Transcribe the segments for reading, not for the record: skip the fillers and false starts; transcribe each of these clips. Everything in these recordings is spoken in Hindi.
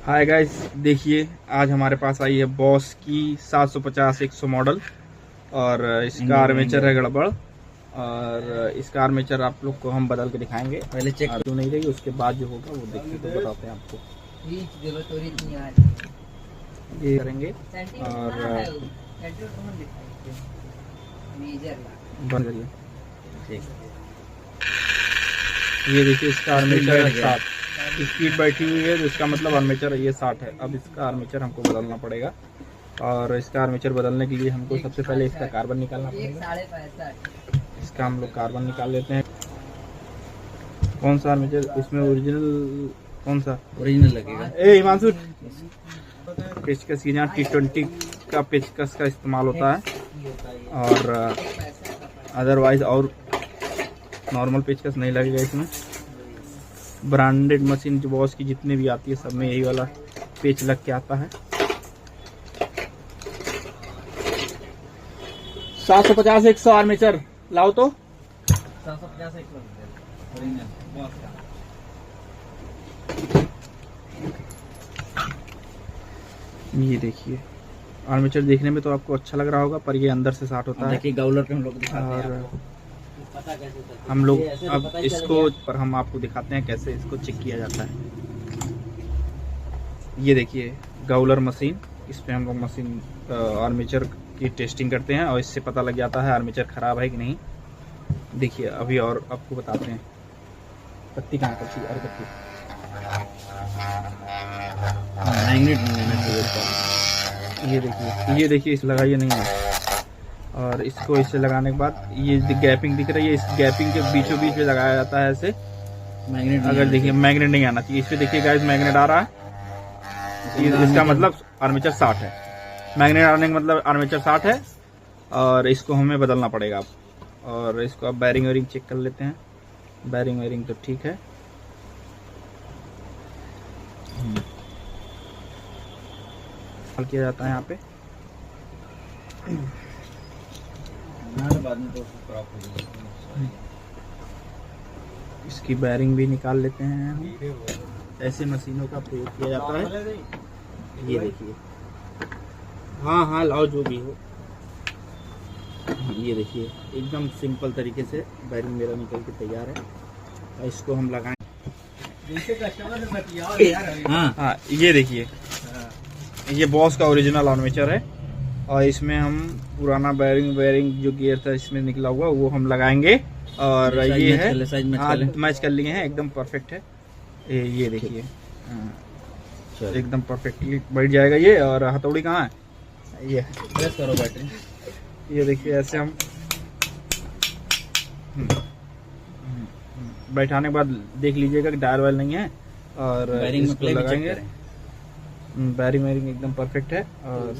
हाय गाइस, देखिए आज हमारे पास आई है बॉस की 750-100 मॉडल और इसका आर्मेचर है गड़बड़ और इसका आर्मेचर आप लोग को हम बदल के दिखाएंगे। पहले चेक जो नहीं रही उसके बाद जो होगा वो देखिए तो बताते हैं आपको। ये करेंगे और बंद करिए। ये देखिए इसका आर्मेचर 60 स्पीड बैठी हुई है, तो इसका मतलब आर्मेचर ये 60 है। अब इसका आर्मेचर हमको बदलना पड़ेगा और इसका आर्मेचर बदलने के लिए हमको सबसे पहले इसका कार्बन निकालना पड़ेगा। इसका हम लोग कार्बन निकाल लेते हैं। कौन सा आर्मेचर इसमें ओरिजिनल, कौन सा ओरिजिनल लगेगा? हिमांशु, पेचकस की जहाँ T20 का पेचकस का इस्तेमाल होता है और अदरवाइज और नॉर्मल पेचकस नहीं लगेगा इसमें। ब्रांडेड मशीन जो बॉस की जितनी भी आती है सब में यही वाला पेच लग के आता है। 750-100 आर्मेचर लाओ तो 750-100 ओरिजिनल बॉस का। ये देखिए आर्मेचर देखने में तो आपको अच्छा लग रहा होगा पर ये अंदर से 60 होता है। देखिए गाउलर पे हम लोग दिखाते हैं और पता कैसे हम लोग अब इसको पर हम आपको दिखाते हैं कैसे इसको चेक किया जाता है। ये देखिए गाउलर मशीन, इस पे हम लोग मशीन आर्मेचर की टेस्टिंग करते हैं और इससे पता लग जाता है आर्मेचर खराब है कि नहीं। देखिए अभी और आपको बताते हैं। पत्ती कहाँ पत्ती और पत्ती ये देखिए इस लगाइए नहीं है और इसको इसे लगाने के बाद ये गैपिंग दिख रही है, इस गैपिंग के बीचों बीच में लगाया जाता है ऐसे मैग्नेट। अगर देखिए मैग्नेट नहीं आना चाहिए, इस पे देखिए गाइस मैग्नेट आ रहा है, इसका मतलब आर्मेचर 60 है। मैग्नेट आने का मतलब आर्मेचर 60 है और इसको हमें बदलना पड़ेगा अब। और इसको अब बैरिंग वेरिंग चेक कर लेते हैं। बैरिंग वेरिंग तो ठीक है। हल किया जाता है यहाँ पे। बाद में तो इसकी बैरिंग भी निकाल लेते हैं हम। ऐसे मशीनों का प्रयोग किया जाता है। ये देखिए, हाँ लाओ जो भी हो। ये देखिए एकदम सिंपल तरीके से बैरिंग मेरा निकल के तैयार है और इसको हम लगाएं। हाँ ये देखिए ये बॉस का ओरिजिनल आर्मेचर है और इसमें हम पुराना बैरिंग जो गियर था इसमें निकला हुआ वो हम लगाएंगे और ये है मैच कर लिए हैं, एकदम परफेक्ट है। ये देखिए एकदम परफेक्टली बैठ जाएगा ये। और हथौड़ी कहाँ है? ये प्रेस करो बैटरी। ये देखिए ऐसे हम बैठाने के बाद देख लीजिएगा कि टायर वायर नहीं है और इसको लगाएंगे। बैरिंग वेरिंग एकदम परफेक्ट है और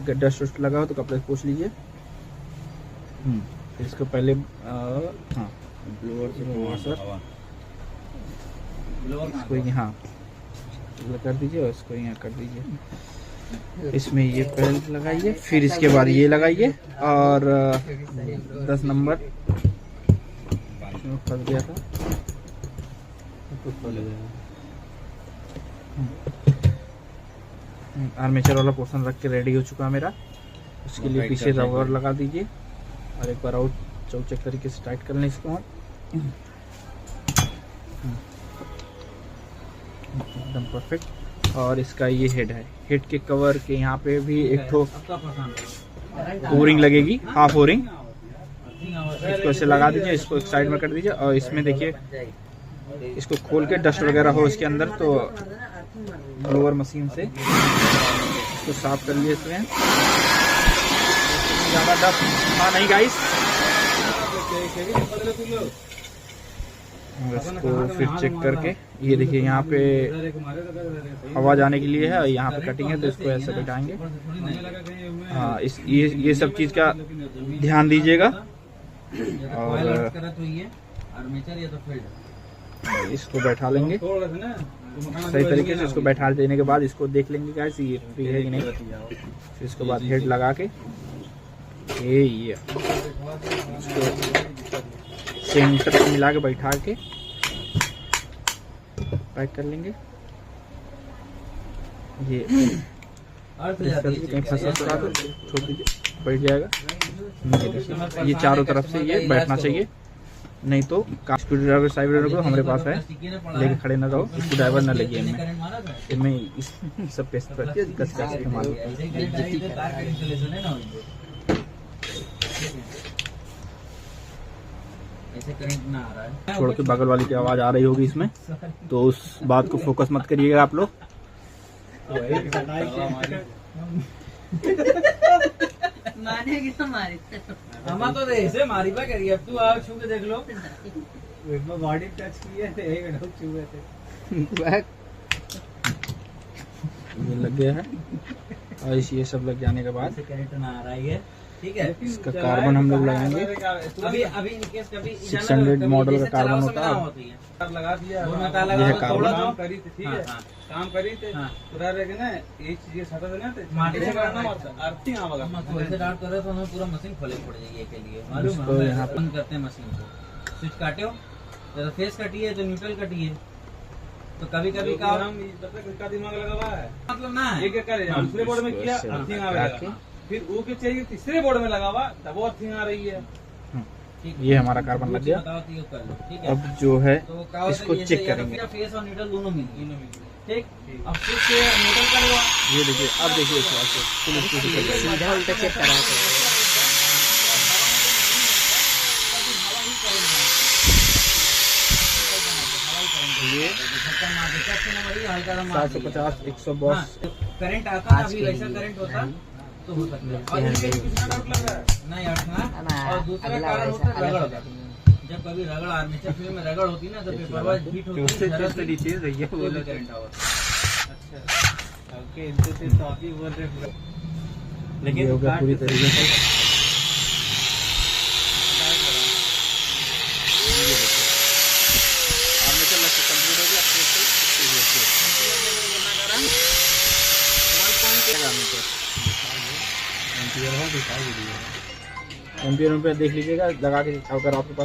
डस्ट वस्ट लगा हो तो कपड़े से पोंछ लीजिए। इसको पहले हाँ ब्लोअर से इसको यहाँ कर दीजिए और इसको यहाँ कर दीजिए। इसमें ये पहले लगाइए, फिर इसके बाद ये लगाइए और 10 नंबर फंस गया था आर्मेचर वाला पोर्शन रख के रेडी हो चुका मेरा। उसके लिए पीछे रबर लगा दीजिए और एक बार और चौचक तरीके से टाइट कर लें इसको हम एकदम परफेक्ट। और इसका ये हेड है, हेड के कवर के यहाँ पे भी एक ठो ओरिंग लगेगी, हाफ ओरिंग। इसको ऐसे लगा दीजिए, इसको एक साइड में कर दीजिए और इसमें देखिए इसको खोल के डस्ट वगैरह हो इसके अंदर तो ब्लोअर मशीन से इसको साफ कर लिए। इसमें ज़्यादा डस्ट नहीं गाइस। इसको फिर चेक करके ये देखिए यहाँ पे हवा जाने के लिए है और यहाँ पे कटिंग है तो इसको ऐसे बैठाएंगे। हाँ ये सब चीज़ का ध्यान दीजिएगा। और इसको बैठा लेंगे सही तरीके से। इसको बैठा देने के बाद इसको देख लेंगे गाइस ये फ्री है कि नहीं। फिर इसके बाद हेड लगा के ये इसको सेंटर में मिला के बैठा के पैक कर लेंगे। ये अर्थ जाती है कहीं फंसा फंसा दो, छोड़ दीजिए, बैठ जाएगा। ये देखिए, ये चारों तरफ से ये बैठना चाहिए, नहीं तो स्क्रू ड्राइवर साइड को हमारे पास है, लेके खड़े ना रहो, स्क्रू ड्राइवर ना लगे इनमें इस सब पेस्ट करके कस कर इस्तेमाल होता है। ऐसे करंट ना आ रहा है। छोड़ के बगल वाली की आवाज आ रही होगी इसमें, तो उस बात को फोकस मत करिएगा आप लोग। मानेगी तो मारी हमा तो ऐसे मारी बा करी, अब तू आओ छू के देख लो। बॉडी टच किए थे, एक मिनट छुए थे। ये लग गया है, और ये सब लग जाने के बाद ऐसे करंट ना आ रहा है, ठीक है। इसका कार्बन हम लोग लगाएंगे। अभी इन केस कभी 600 मॉडल का कार्बन होता है। लगा दिया, ये है कार्बन। काम करी थी, ठीक है, हाँ, काम करी थे, हाँ। पूरा रह गया ना, ये चीज सटा देना थे, माटी से करना पड़ता, अर्थिंग आवेगा। तो ऐसे डाउट कर रहे तो हमें पूरा मशीन खोले पड़ जाएगी के लिए, मालूम इसको है। यहाँ पे- बंद करते हैं मशीन को, स्विच काटे हो तो फेस कटिए तो न्यूट्रल कटिए, तो कभी कभी का इसका दिमाग लगा हुआ है, मतलब ना है। ये क्या करे, दूसरे बोर्ड में किया इसको अर्थिंग ऐसे आवेगा, रख फिर वो क्या चाहिए तीसरे बोर्ड में लगा हुआ, तब वो अर्थिंग आ रही है। ठीक ये हमारा कार्बन लग गया। बताओ तो ये कर लो, ठीक है। अब जो है तो क्या होता है, इसको ये चेक या तो करेंगे। फिर फेस और न्यूट्रल दोनों मिल गए, ठीक। अब फिर से न्यूट्रल करेगा, ये देखिए, अब देखिए इस बात से फुल स्पीड से चल रही है। सीधा उल्टा चेक करा ये धक्का मार देता है, इसने वही हल्का सा मार दिया। 750 100 हाँ, बॉस करंट आता आज अभी के वैसा लिए। करंट होता तो हो सकता है। और हैं इनके ये। कितना डाउट लग रहा है? नहीं अड़ना। और दूसरा अगला कारण वैसा होता है अलग रगड़ होता का। जब कभी रगड़ आर्मेचर फ्यूल में रगड़ होती ना, तो पेपर वाइज हीट होती है, जरा सी नीचे रहिए कोई भी करंट होता अच्छा, ओके, इनसे तो आप ही बोल रहे हैं। ये हो गया पूरी तरीके से। आर्मेचर लग कंप्लीट हो गया। एम्पियर देख लीजिएगा लगा के, अगर आपके पास